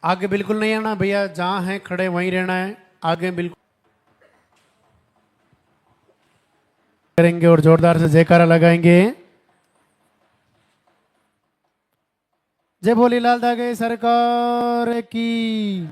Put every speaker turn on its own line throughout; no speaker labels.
आगे बिल्कुल नहीं आना भैया, जहां हैं खड़े वहीं रहना है। आगे बिल्कुल करेंगे और जोरदार से जयकारा लगाएंगे। जय भोलेलाल दागे सरकार की।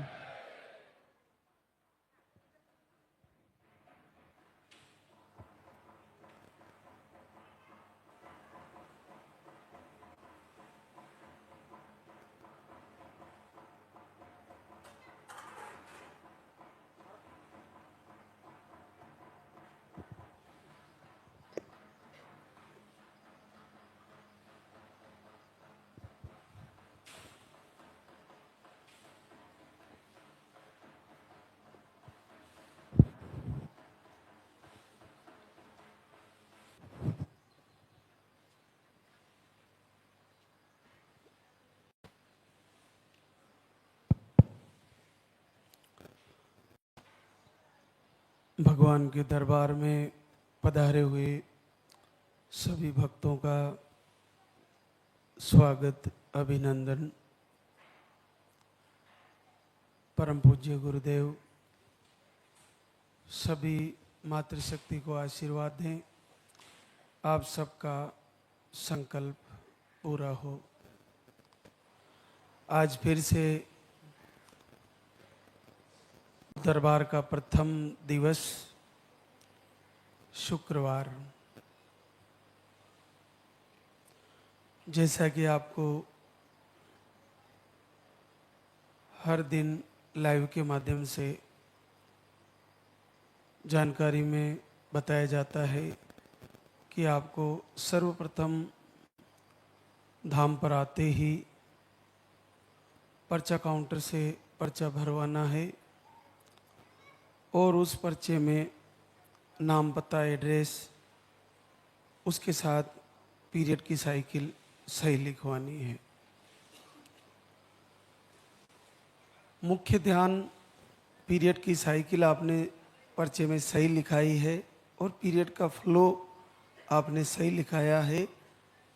भगवान के दरबार में पधारे हुए सभी भक्तों का स्वागत, अभिनंदन। परम पूज्य गुरुदेव सभी मातृशक्ति को आशीर्वाद दें, आप सबका संकल्प पूरा हो। आज फिर से दरबार का प्रथम दिवस शुक्रवार, जैसा कि आपको हर दिन लाइव के माध्यम से जानकारी में बताया जाता है कि आपको सर्वप्रथम धाम पर आते ही पर्चा काउंटर से पर्चा भरवाना है और उस पर्चे में नाम, पता, एड्रेस, उसके साथ पीरियड की साइकिल सही लिखवानी है। मुख्य ध्यान, पीरियड की साइकिल आपने पर्चे में सही लिखाई है और पीरियड का फ्लो आपने सही लिखाया है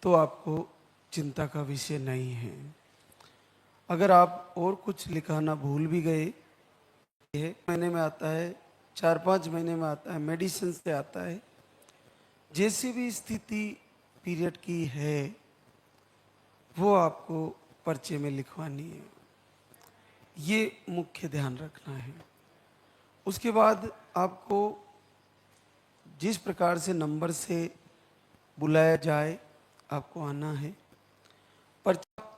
तो आपको चिंता का विषय नहीं है। अगर आप और कुछ लिखाना भूल भी गए, महीने में आता है, 4-5 महीने में आता है, मेडिसिन से आता है, जैसी भी स्थिति पीरियड की है वो आपको पर्चे में लिखवानी है। ये मुख्य ध्यान रखना है। उसके बाद आपको जिस प्रकार से नंबर से बुलाया जाए आपको आना है। पर्चा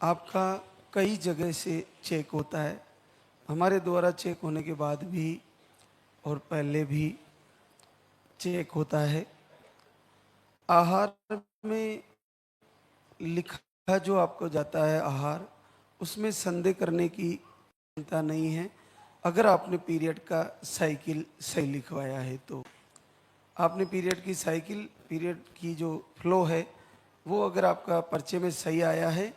आपका कई जगह से चेक होता है, हमारे द्वारा चेक होने के बाद भी और पहले भी चेक होता है। आहार में लिखा जो आपको जाता है आहार, उसमें संदेह करने की चिंता नहीं है। अगर आपने पीरियड का साइकिल सही लिखवाया है तो आपने पीरियड की साइकिल, पीरियड की जो फ्लो है वो अगर आपका पर्चे में सही आया है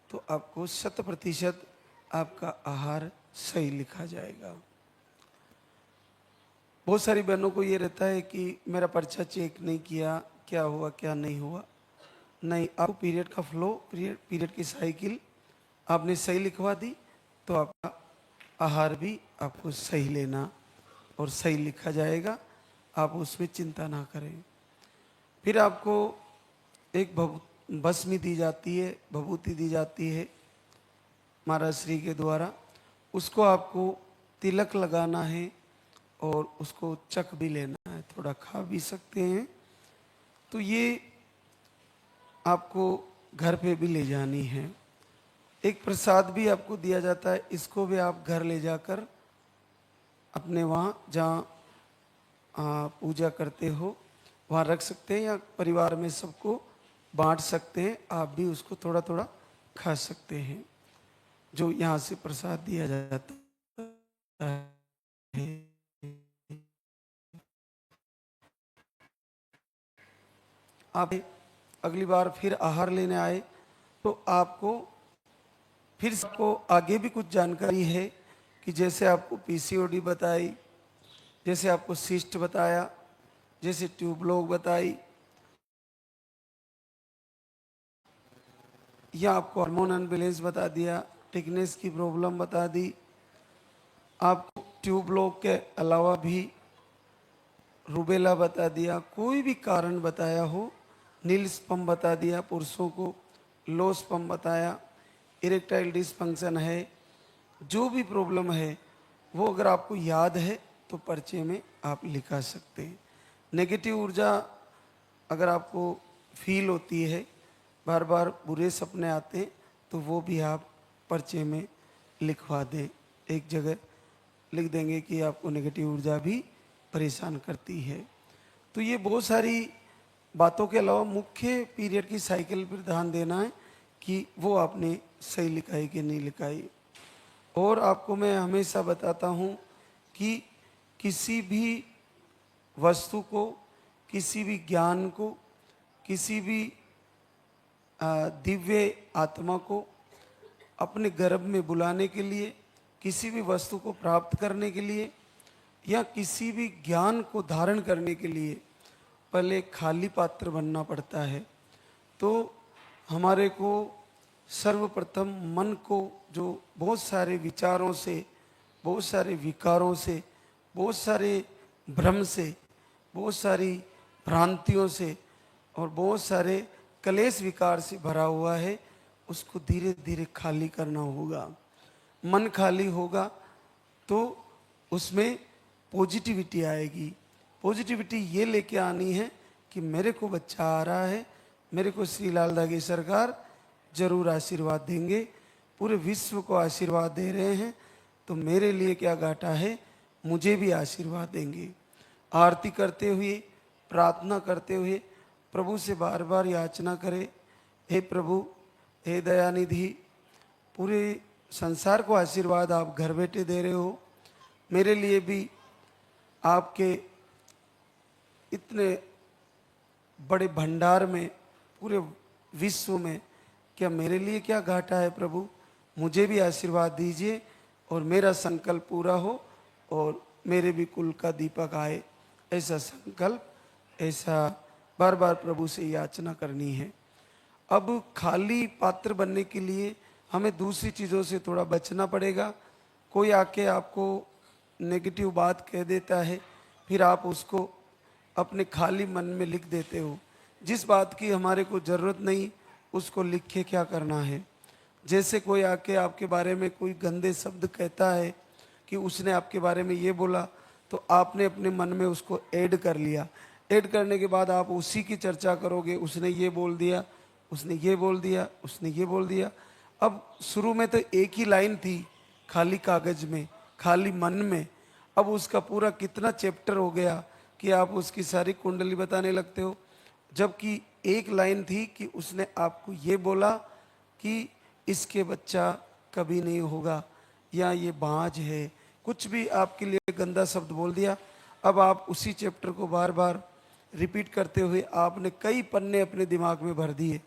तो आपको 100% आपका आहार सही लिखा जाएगा। बहुत सारी बहनों को ये रहता है कि मेरा पर्चा चेक नहीं किया, क्या हुआ क्या नहीं हुआ। नहीं, आपको पीरियड का फ्लो, पीरियड की साइकिल आपने सही लिखवा दी तो आपका आहार भी आपको सही लेना और सही लिखा जाएगा, आप उसमें चिंता ना करें। फिर आपको एक भस्मी दी जाती है, भभूति दी जाती है महाराज श्री के द्वारा, उसको आपको तिलक लगाना है और उसको चख भी लेना है, थोड़ा खा भी सकते हैं। तो ये आपको घर पे भी ले जानी है। एक प्रसाद भी आपको दिया जाता है, इसको भी आप घर ले जाकर अपने वहाँ जहाँ पूजा करते हो वहाँ रख सकते हैं या परिवार में सबको बांट सकते हैं। आप भी उसको थोड़ा थोड़ा खा सकते हैं जो यहाँ से प्रसाद दिया जाता है। आप अगली बार फिर आहार लेने आए तो आपको फिर सबको आगे भी कुछ जानकारी है कि जैसे आपको पीसीओडी बताई, जैसे आपको सिस्ट बताया, जैसे ट्यूबलोग बताई, या आपको हार्मोन अनबैलेंस बता दिया, थिकनेस की प्रॉब्लम बता दी, आपको ट्यूब लॉक के अलावा भी रूबेला बता दिया, कोई भी कारण बताया हो, नील स्पम बता दिया पुरुषों को, लो स्पम बताया, इरेक्टाइल डिसफंक्शन है, जो भी प्रॉब्लम है वो अगर आपको याद है तो पर्चे में आप लिखा सकते हैं। नेगेटिव ऊर्जा अगर आपको फील होती है, बार बार बुरे सपने आते हैं, तो वो भी आप पर्चे में लिखवा दें। एक जगह लिख देंगे कि आपको नेगेटिव ऊर्जा भी परेशान करती है। तो ये बहुत सारी बातों के अलावा मुख्य पीरियड की साइकिल पर ध्यान देना है कि वो आपने सही लिखाई कि नहीं लिखाई। और आपको मैं हमेशा बताता हूँ कि किसी भी वस्तु को, किसी भी ज्ञान को, किसी भी दिव्य आत्मा को अपने गर्भ में बुलाने के लिए, किसी भी वस्तु को प्राप्त करने के लिए या किसी भी ज्ञान को धारण करने के लिए पहले खाली पात्र बनना पड़ता है। तो हमारे को सर्वप्रथम मन को जो बहुत सारे विचारों से, बहुत सारे विकारों से, बहुत सारे भ्रम से, बहुत सारी भ्रांतियों से और बहुत सारे कलेश विकार से भरा हुआ है, उसको धीरे धीरे खाली करना होगा। मन खाली होगा तो उसमें पॉजिटिविटी आएगी। पॉजिटिविटी ये लेके आनी है कि मेरे को बच्चा आ रहा है, मेरे को श्री लाल दागी सरकार जरूर आशीर्वाद देंगे, पूरे विश्व को आशीर्वाद दे रहे हैं, तो मेरे लिए क्या घाटा है, मुझे भी आशीर्वाद देंगे। आरती करते हुए, प्रार्थना करते हुए प्रभु से बार बार याचना करें, हे प्रभु, हे दयानिधि, पूरे संसार को आशीर्वाद आप घर बैठे दे रहे हो, मेरे लिए भी आपके इतने बड़े भंडार में, पूरे विश्व में क्या मेरे लिए क्या घाटा है प्रभु, मुझे भी आशीर्वाद दीजिए और मेरा संकल्प पूरा हो और मेरे भी कुल का दीपक आए। ऐसा संकल्प, ऐसा बार बार प्रभु से याचना करनी है। अब खाली पात्र बनने के लिए हमें दूसरी चीज़ों से थोड़ा बचना पड़ेगा। कोई आके आपको नेगेटिव बात कह देता है, फिर आप उसको अपने खाली मन में लिख देते हो। जिस बात की हमारे को ज़रूरत नहीं उसको लिख के क्या करना है। जैसे कोई आके आपके बारे में कोई गंदे शब्द कहता है कि उसने आपके बारे में ये बोला, तो आपने अपने मन में उसको ऐड कर लिया। ऐड करने के बाद आप उसी की चर्चा करोगे, उसने ये बोल दिया, उसने ये बोल दिया, उसने ये बोल दिया। अब शुरू में तो एक ही लाइन थी खाली कागज में, खाली मन में, अब उसका पूरा कितना चैप्टर हो गया कि आप उसकी सारी कुंडली बताने लगते हो। जबकि एक लाइन थी कि उसने आपको ये बोला कि इसके बच्चा कभी नहीं होगा, या ये बाज है, कुछ भी आपके लिए गंदा शब्द बोल दिया। अब आप उसी चैप्टर को बार बार रिपीट करते हुए आपने कई पन्ने अपने दिमाग में भर दिए।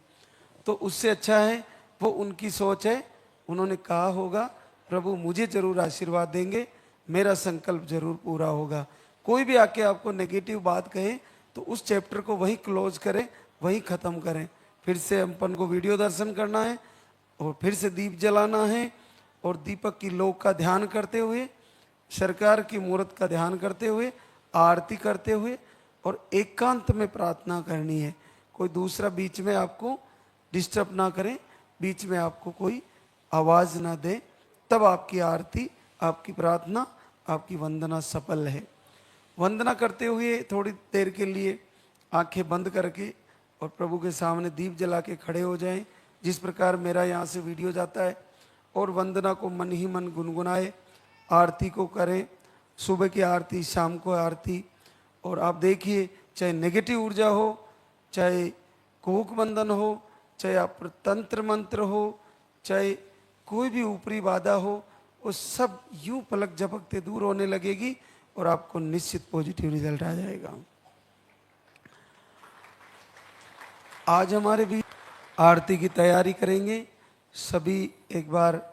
तो उससे अच्छा है वो उनकी सोच है, उन्होंने कहा होगा प्रभु मुझे जरूर आशीर्वाद देंगे, मेरा संकल्प जरूर पूरा होगा। कोई भी आके आपको नेगेटिव बात कहे तो उस चैप्टर को वहीं क्लोज करें, वहीं ख़त्म करें। फिर से अपन को वीडियो दर्शन करना है और फिर से दीप जलाना है और दीपक की लौ का ध्यान करते हुए, सरकार की मूर्त का ध्यान करते हुए, आरती करते हुए और एकांत में प्रार्थना करनी है। कोई दूसरा बीच में आपको डिस्टर्ब ना करे, बीच में आपको कोई आवाज़ ना दे, तब आपकी आरती, आपकी प्रार्थना, आपकी वंदना सफल है। वंदना करते हुए थोड़ी देर के लिए आंखें बंद करके और प्रभु के सामने दीप जला के खड़े हो जाएं, जिस प्रकार मेरा यहाँ से वीडियो जाता है, और वंदना को मन ही मन गुनगुनाए, आरती को करें। सुबह की आरती, शाम को आरती। और आप देखिए, चाहे नेगेटिव ऊर्जा हो, चाहे कुहुक बंधन हो, चाहे आप तंत्र मंत्र हो, चाहे कोई भी ऊपरी बाधा हो, वो सब यूं पलक झपकते दूर होने लगेगी और आपको निश्चित पॉजिटिव रिजल्ट आ जाएगा। आज हमारे भी आरती की तैयारी करेंगे। सभी एक बार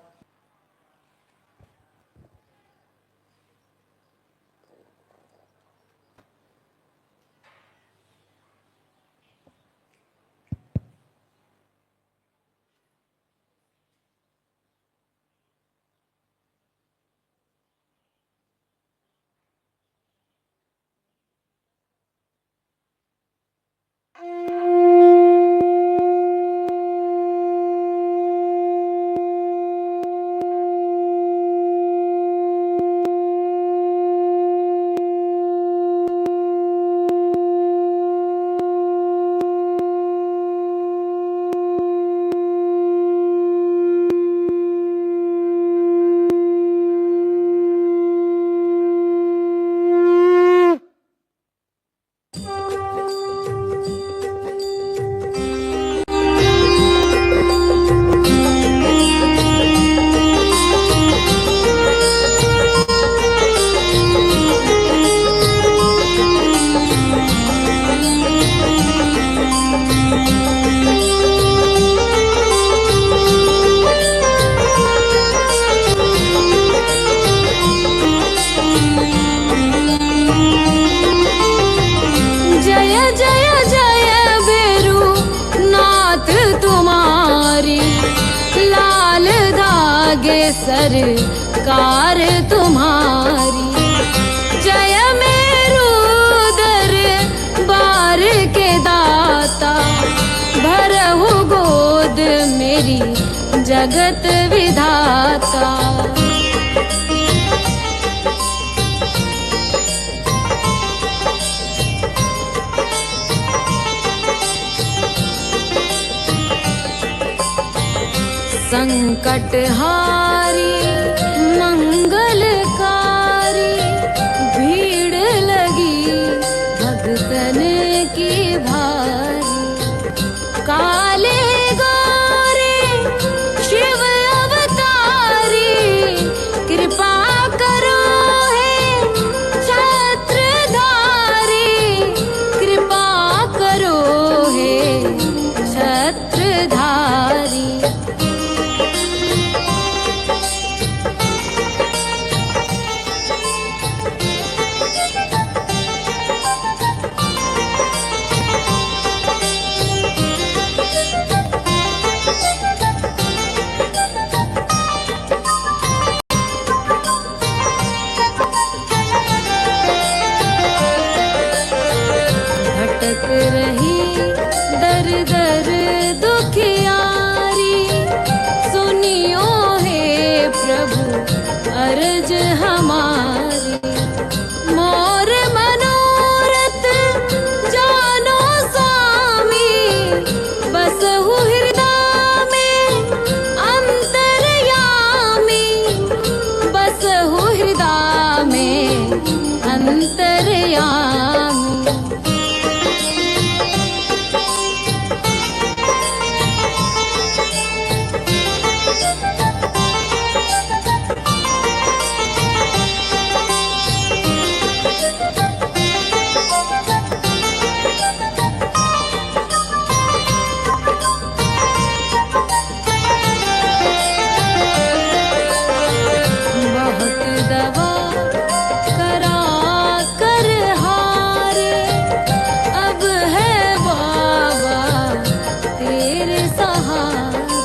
सरकार तुम्हारी। जय मेरू दरबार के दाता, भरहु गोद मेरी जगत विधाता। संकटहारी मंगलकारी, भीड़ लगी भक्तन की भारी। काले गोरे शिव अवतारी, कृपा करो हे छत्रधारी, कृपा करो हे छत्रधारी। भटक रही दर दर दुखियारी, सुनियो हे प्रभु अर्ज हमारी। मोर मनोरथ जानो स्वामी, बसहु हृदय में अंतर्यामी, बसहु हृदय में अंतर्यामी। बहुत दवा करा कर हारे, अब है बाबा तेरे सहारे।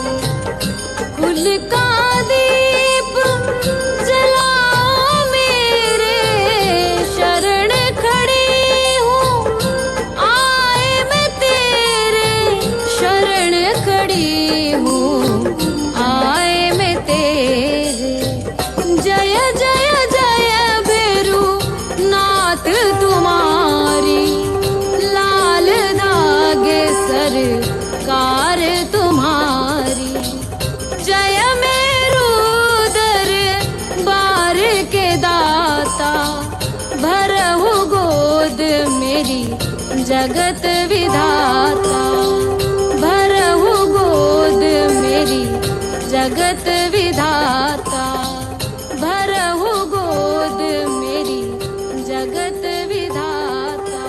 कुल का दीप जलाओ मेरे, शरण खड़ी हूँ आए मैं तेरे, शरण खड़ी हूँ आए मैं तेरे। जय जय जय भैरू नाथ तुम्हारी, लाल धागे सरकार तुम्हारी। जय मेरू दरबार के दाता, भरहु गोद मेरी जगत विधाता, भरहु गोद मेरी जगत विधाता, भरहु गोद मेरी जगत विधाता।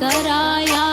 कराया